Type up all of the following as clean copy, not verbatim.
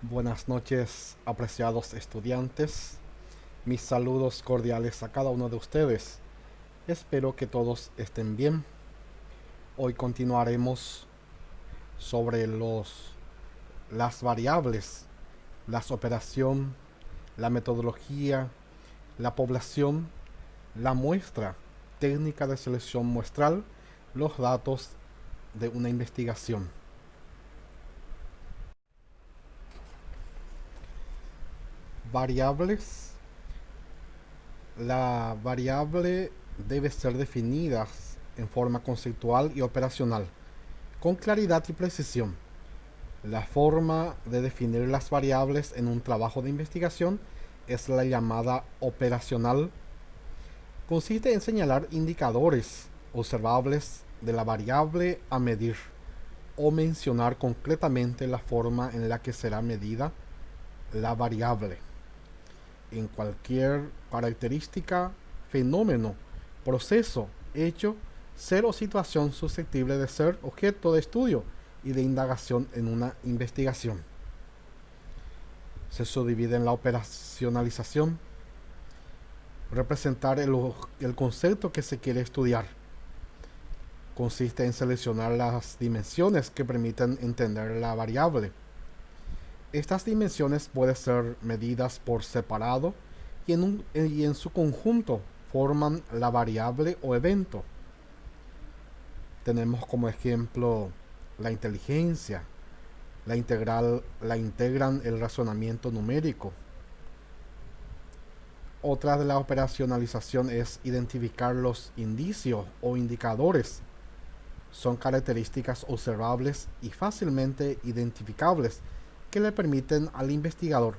Buenas noches, apreciados estudiantes. Mis saludos cordiales a cada uno de ustedes. Espero que todos estén bien. Hoy continuaremos sobre las variables, las operación, la metodología, la población, la muestra, técnica de selección muestral, los datos de una investigación. Variables. La variable debe ser definida en forma conceptual y operacional, con claridad y precisión. La forma de definir las variables en un trabajo de investigación es la llamada operacional. Consiste en señalar indicadores observables de la variable a medir o mencionar concretamente la forma en la que será medida la variable. En cualquier característica, fenómeno, proceso, hecho, ser o situación susceptible de ser objeto de estudio y de indagación en una investigación. Se subdivide en la operacionalización, representar el concepto que se quiere estudiar. Consiste en seleccionar las dimensiones que permiten entender la variable. Estas dimensiones pueden ser medidas por separado y en su conjunto forman la variable o evento. Tenemos como ejemplo la inteligencia, la integran el razonamiento numérico. Otra de la operacionalización es identificar los indicios o indicadores. Son características observables y fácilmente identificables que le permiten al investigador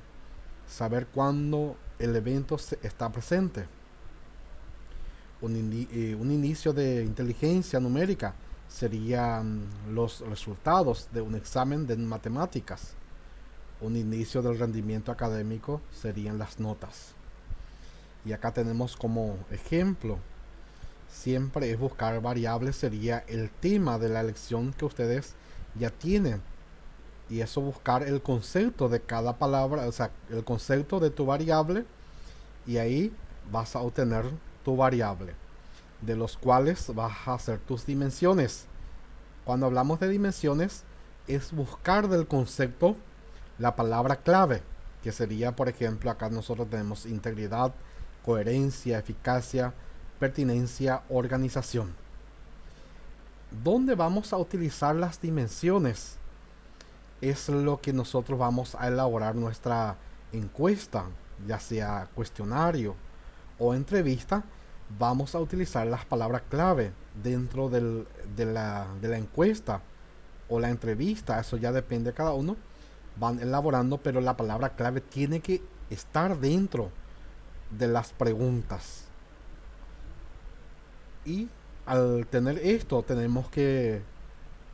saber cuándo el evento está presente. Un inicio de inteligencia numérica serían los resultados de un examen de matemáticas. Un inicio del rendimiento académico serían las notas. Y acá tenemos como ejemplo, siempre es buscar variables, sería el tema de la lección que ustedes ya tienen. Y eso, buscar el concepto de cada palabra, o sea, el concepto de tu variable, y ahí vas a obtener tu variable, de los cuales vas a hacer tus dimensiones. Cuando hablamos de dimensiones, es buscar del concepto la palabra clave, que sería, por ejemplo, acá nosotros tenemos integridad, coherencia, eficacia, pertinencia, organización. ¿Dónde vamos a utilizar las dimensiones? Es lo que nosotros vamos a elaborar nuestra encuesta, ya sea cuestionario o entrevista. Vamos a utilizar las palabras clave dentro de la encuesta o la entrevista. Eso ya depende de cada uno. Van elaborando, pero la palabra clave tiene que estar dentro de las preguntas. Y al tener esto, tenemos que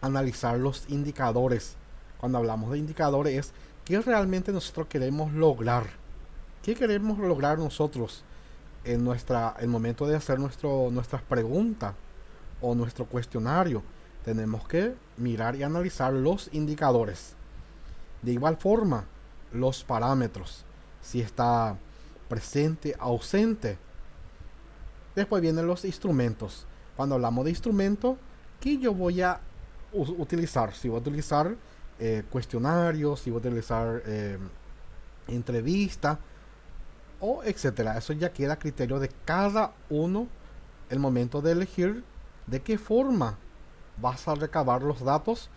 analizar los indicadores. Cuando hablamos de indicadores, es qué realmente nosotros queremos lograr. ¿Qué queremos lograr nosotros en el momento de hacer nuestras preguntas o nuestro cuestionario? Tenemos que mirar y analizar los indicadores. De igual forma, los parámetros, si está presente, ausente. Después vienen los instrumentos. Cuando hablamos de instrumentos, ¿qué yo voy a utilizar? Si voy a utilizar cuestionarios, si voy a utilizar entrevista o etcétera. Eso ya queda a criterio de cada uno el momento de elegir de qué forma vas a recabar los datos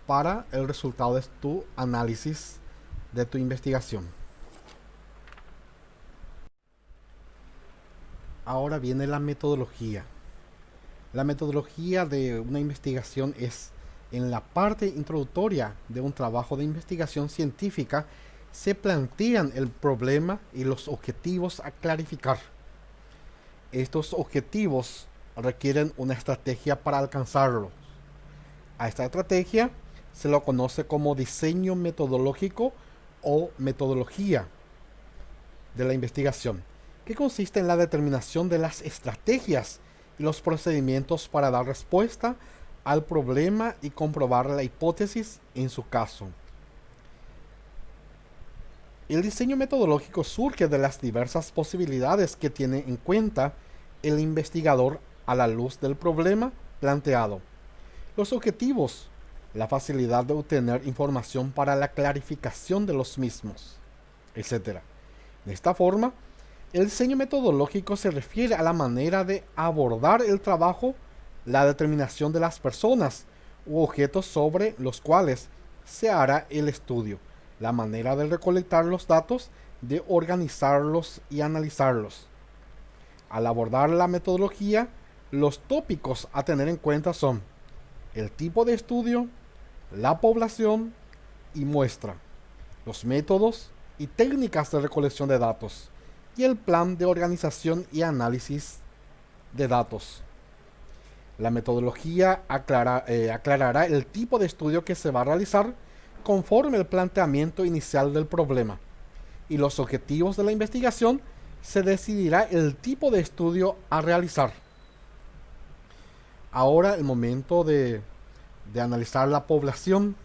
para el resultado de tu análisis, de tu investigación. Ahora viene la metodología. La metodología de una investigación es en la parte introductoria de un trabajo de investigación científica. Se plantean el problema y los objetivos a clarificar. Estos objetivos requieren una estrategia para alcanzarlos. A esta estrategia se lo conoce como diseño metodológico o metodología de la investigación, que consiste en la determinación de las estrategias y los procedimientos para dar respuesta al problema y comprobar la hipótesis en su caso. El diseño metodológico surge de las diversas posibilidades que tiene en cuenta el investigador a la luz del problema planteado. Los objetivos, la facilidad de obtener información para la clarificación de los mismos, etc. De esta forma, el diseño metodológico se refiere a la manera de abordar el trabajo, la determinación de las personas u objetos sobre los cuales se hará el estudio, la manera de recolectar los datos, de organizarlos y analizarlos. Al abordar la metodología, los tópicos a tener en cuenta son el tipo de estudio, la población y muestra, los métodos y técnicas de recolección de datos y el plan de organización y análisis de datos. La metodología aclarará el tipo de estudio que se va a realizar conforme el planteamiento inicial del problema, y los objetivos de la investigación se decidirá el tipo de estudio a realizar. Ahora el momento de analizar la población.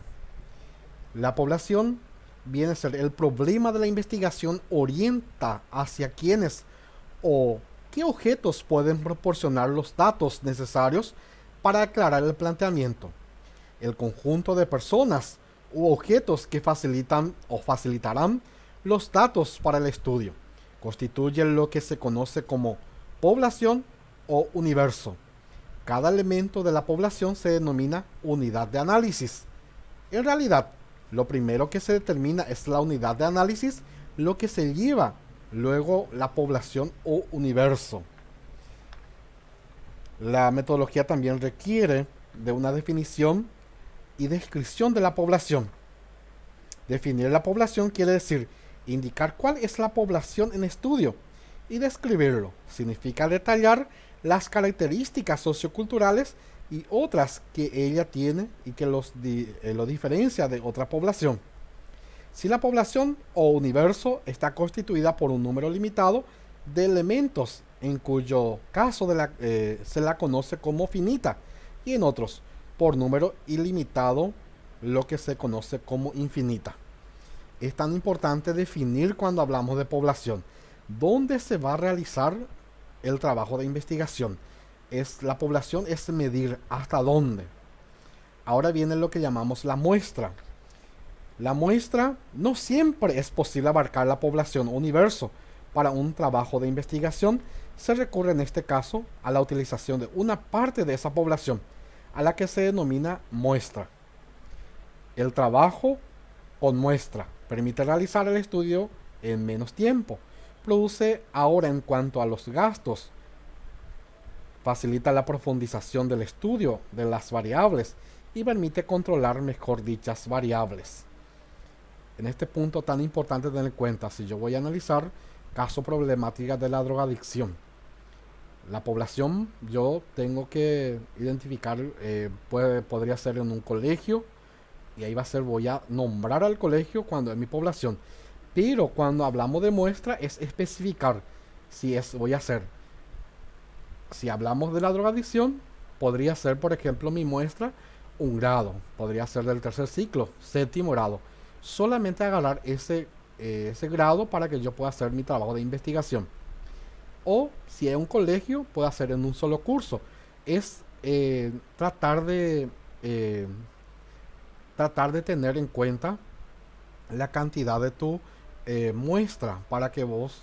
La población viene a ser el problema de la investigación orienta hacia quiénes o qué objetos pueden proporcionar los datos necesarios para aclarar el planteamiento. El conjunto de personas u objetos que facilitan o facilitarán los datos para el estudio constituye lo que se conoce como población o universo. Cada elemento de la población se denomina unidad de análisis. En realidad, lo primero que se determina es la unidad de análisis, lo que se lleva luego la población o universo. La metodología también requiere de una definición y descripción de la población. Definir la población quiere decir indicar cuál es la población en estudio, y describirlo significa detallar las características socioculturales y otras que ella tiene y que lo diferencia de otra población. Si la población o universo está constituida por un número limitado de elementos, en cuyo caso se la conoce como finita, y en otros por número ilimitado, lo que se conoce como infinita. Es tan importante definir cuando hablamos de población, dónde se va a realizar el trabajo de investigación. La población es medir hasta dónde. Ahora viene lo que llamamos la muestra. La muestra no siempre es posible abarcar la población o universo. Para un trabajo de investigación se recurre en este caso a la utilización de una parte de esa población, a la que se denomina muestra. El trabajo con muestra permite realizar el estudio en menos tiempo. Produce ahora, en cuanto a los gastos, facilita la profundización del estudio de las variables y permite controlar mejor dichas variables. En este punto tan importante tener en cuenta, si yo voy a analizar caso problemática de la drogadicción, la población yo tengo que identificar, podría ser en un colegio, y ahí voy a nombrar al colegio cuando es mi población. Pero cuando hablamos de muestra es especificar si hablamos de la drogadicción, podría ser, por ejemplo, mi muestra un grado, podría ser del tercer ciclo, séptimo grado. Solamente agarrar ese grado para que yo pueda hacer mi trabajo de investigación. O si es un colegio, puedo hacer en un solo curso. Es tratar de tener en cuenta la cantidad de tu muestra para que vos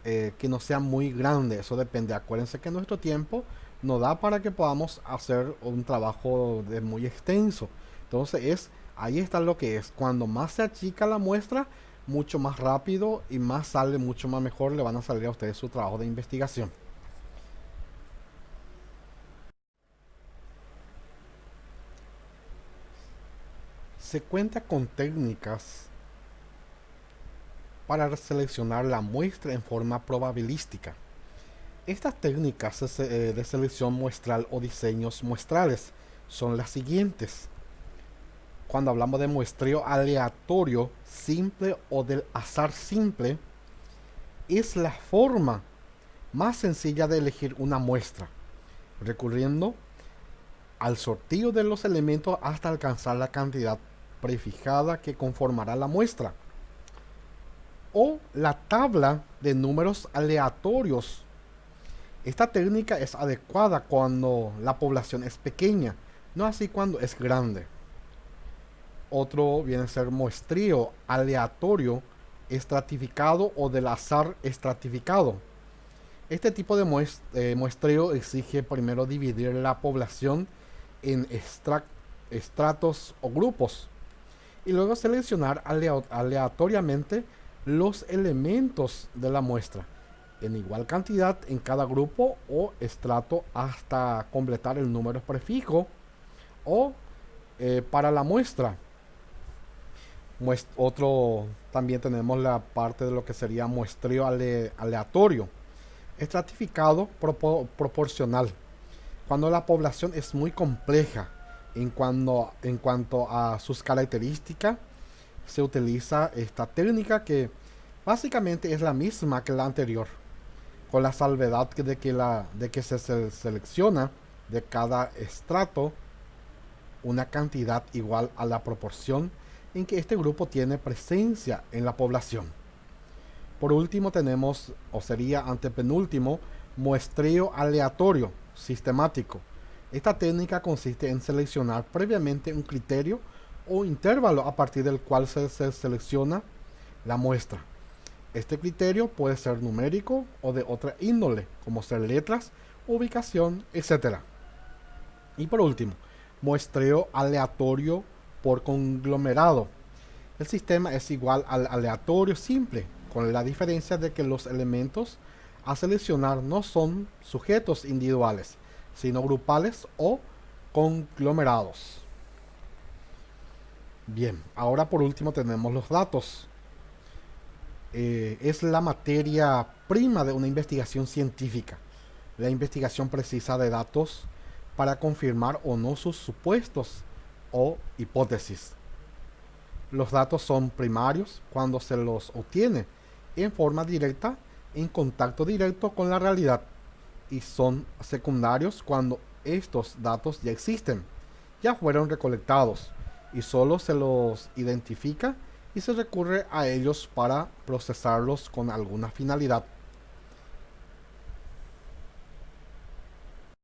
que no sea muy grande. Eso depende. Acuérdense que nuestro tiempo no da para que podamos hacer un trabajo muy extenso. Entonces ahí está lo que es. Cuando más se achica la muestra, mucho más rápido y mucho más mejor le van a salir a ustedes su trabajo de investigación. Se cuenta con técnicas para seleccionar la muestra en forma probabilística. Estas técnicas de selección muestral o diseños muestrales son las siguientes. Cuando hablamos de muestreo aleatorio simple o del azar simple, es la forma más sencilla de elegir una muestra, recurriendo al sorteo de los elementos hasta alcanzar la cantidad prefijada que conformará la muestra. o la tabla de números aleatorios. Esta técnica es adecuada cuando la población es pequeña, no así cuando es grande. Otro viene a ser muestreo aleatorio estratificado o del azar estratificado. Este tipo de muestreo exige primero dividir la población en estratos o grupos y luego seleccionar aleatoriamente los elementos de la muestra en igual cantidad en cada grupo o estrato hasta completar el número prefijo o para la muestra. Otro también tenemos la parte de lo que sería muestreo aleatorio estratificado proporcional. Cuando la población es muy compleja en cuanto a sus características, se utiliza esta técnica que básicamente es la misma que la anterior, con la salvedad de que se selecciona de cada estrato una cantidad igual a la proporción en que este grupo tiene presencia en la población. Por último tenemos, o sería antepenúltimo, muestreo aleatorio sistemático. Esta técnica consiste en seleccionar previamente un criterio o intervalo a partir del cual se selecciona la muestra. Este criterio puede ser numérico o de otra índole, como ser letras, ubicación, etc. Y por último, muestreo aleatorio por conglomerado. El sistema es igual al aleatorio simple, con la diferencia de que los elementos a seleccionar no son sujetos individuales, sino grupales o conglomerados. Bien, ahora por último tenemos los datos. Es la materia prima de una investigación científica, la investigación precisa de datos para confirmar o no sus supuestos o hipótesis. Los datos son primarios cuando se los obtiene en forma directa, en contacto directo con la realidad, y son secundarios cuando estos datos ya existen, ya fueron recolectados y solo se los identifica y se recurre a ellos para procesarlos con alguna finalidad.